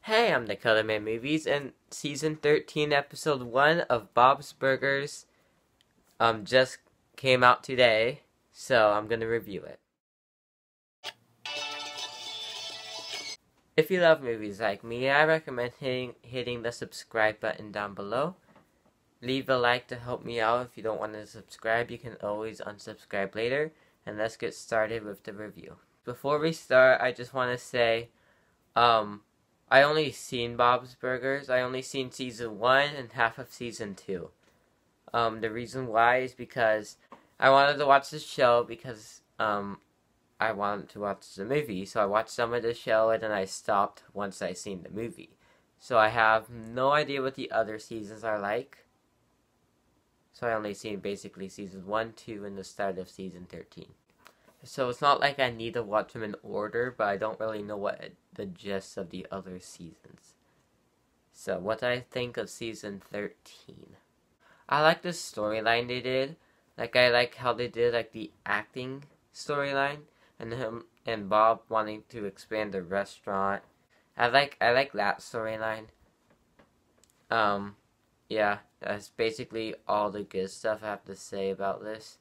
Hey, I'm Dakota Man Movies, and season 13, episode 1 of Bob's Burgers just came out today, so I'm gonna review it. If you love movies like me, I recommend hitting the subscribe button down below. Leave a like to help me out. If you don't want to subscribe, you can always unsubscribe later, and let's get started with the review. Before we start, I just want to say, I only seen Bob's Burgers. I only seen season 1 and half of season 2. The reason why is because I wanted to watch the show because, I wanted to watch the movie. So I watched some of the show and then I stopped once I seen the movie. So I have no idea what the other seasons are like. So I only seen basically seasons 1, 2, and the start of season 13. So it's not like I need to watch them in order, but I don't really know what the gist of the other seasons. So what I think of season 13. I like the storyline they did. Like, I like how they did like the acting storyline and him and Bob wanting to expand the restaurant. I like that storyline. Yeah, that's basically all the good stuff I have to say about this.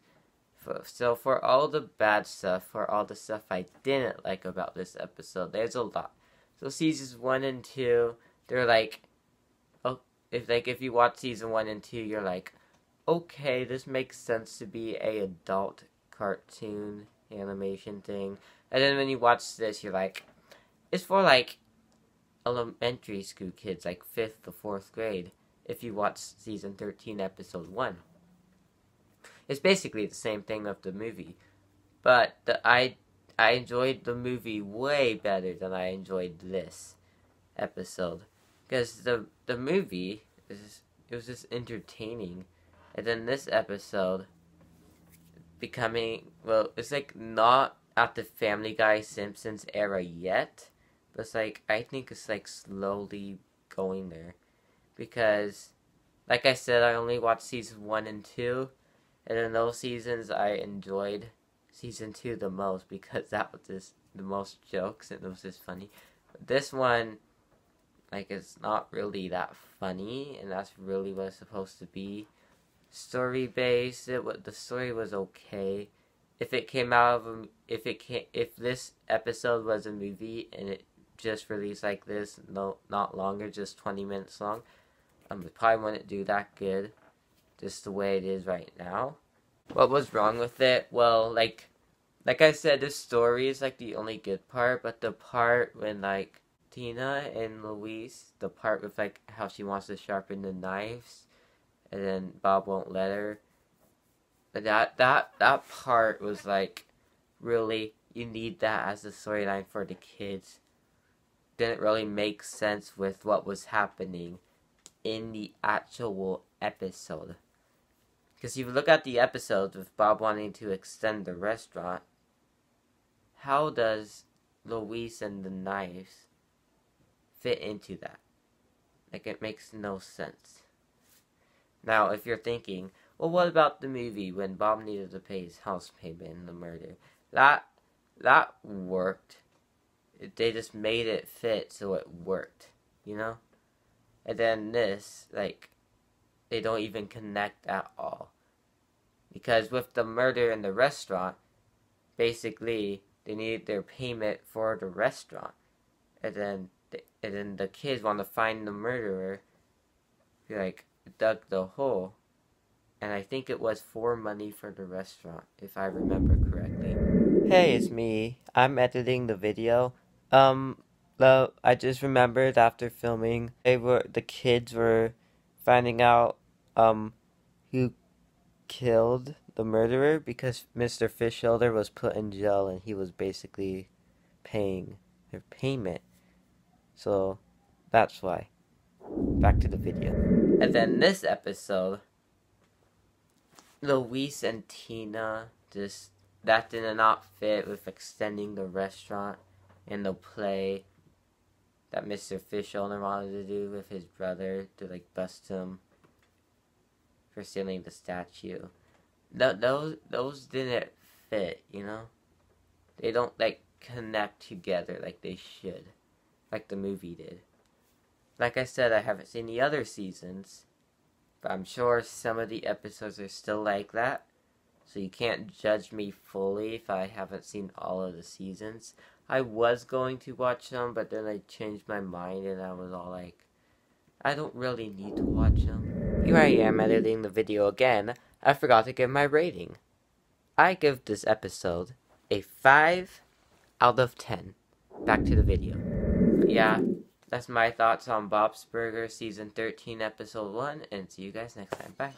So for all the bad stuff, for all the stuff I didn't like about this episode, there's a lot. So seasons 1 and 2, they're like, oh, if you watch season 1 and 2, you're like, okay, this makes sense to be a adult cartoon animation thing. And then when you watch this, you're like, it's for like elementary school kids, like 5th to 4th grade, if you watch season 13, episode 1. It's basically the same thing with the movie, but I enjoyed the movie way better than I enjoyed this episode, because the movie it was just entertaining, and then this episode becoming, well, it's like not at the Family Guy Simpsons era yet, but it's like I think it's like slowly going there, because like I said, I only watched season 1 and 2. And in those seasons, I enjoyed season 2 the most because that was just the most jokes and it was just funny. But this one, like, it's not really that funny, and that's really what it's supposed to be. Story based, the story was okay. If it came out of if this episode was a movie and it just released like this, not longer, just 20 minutes long, it probably wouldn't do that good. Just the way it is right now. What was wrong with it? Well, like I said, the story is like the only good part, but the part when like Tina and Louise, the part with like how she wants to sharpen the knives, and then Bob won't let her. That part was like, really, you need that as a storyline for the kids. Didn't really make sense with what was happening in the actual episode. Because if you look at the episode with Bob wanting to extend the restaurant, how does Louise and the knives fit into that? Like, it makes no sense. Now, if you're thinking, well, what about the movie when Bob needed to pay his house payment in the murder? That worked. They just made it fit so it worked, you know? And then this, like, they don't even connect at all. Because with the murder in the restaurant, basically, they needed their payment for the restaurant. And then the kids want to find the murderer. He, like, dug the hole. And I think it was for money for the restaurant, if I remember correctly. Hey, it's me. I'm editing the video. I just remembered after filming, the kids were finding out, who killed the murderer, because Mr. Fischelder was put in jail and he was basically paying their payment. So that's why. Back to the video. And then this episode, Louise and Tina, that did not fit with extending the restaurant and the play that Mr. Fischelder wanted to do with his brother to like bust him for stealing the statue. Those didn't fit, you know? They don't like connect together like they should. Like the movie did. Like I said, I haven't seen the other seasons, but I'm sure some of the episodes are still like that. So you can't judge me fully if I haven't seen all of the seasons. I was going to watch them, but then I changed my mind and I was all like, I don't really need to watch them. Here I am editing the video again. I forgot to give my rating. I give this episode a 5 out of 10. Back to the video. But yeah, that's my thoughts on Bob's Burgers Season 13, Episode 1, and see you guys next time. Bye.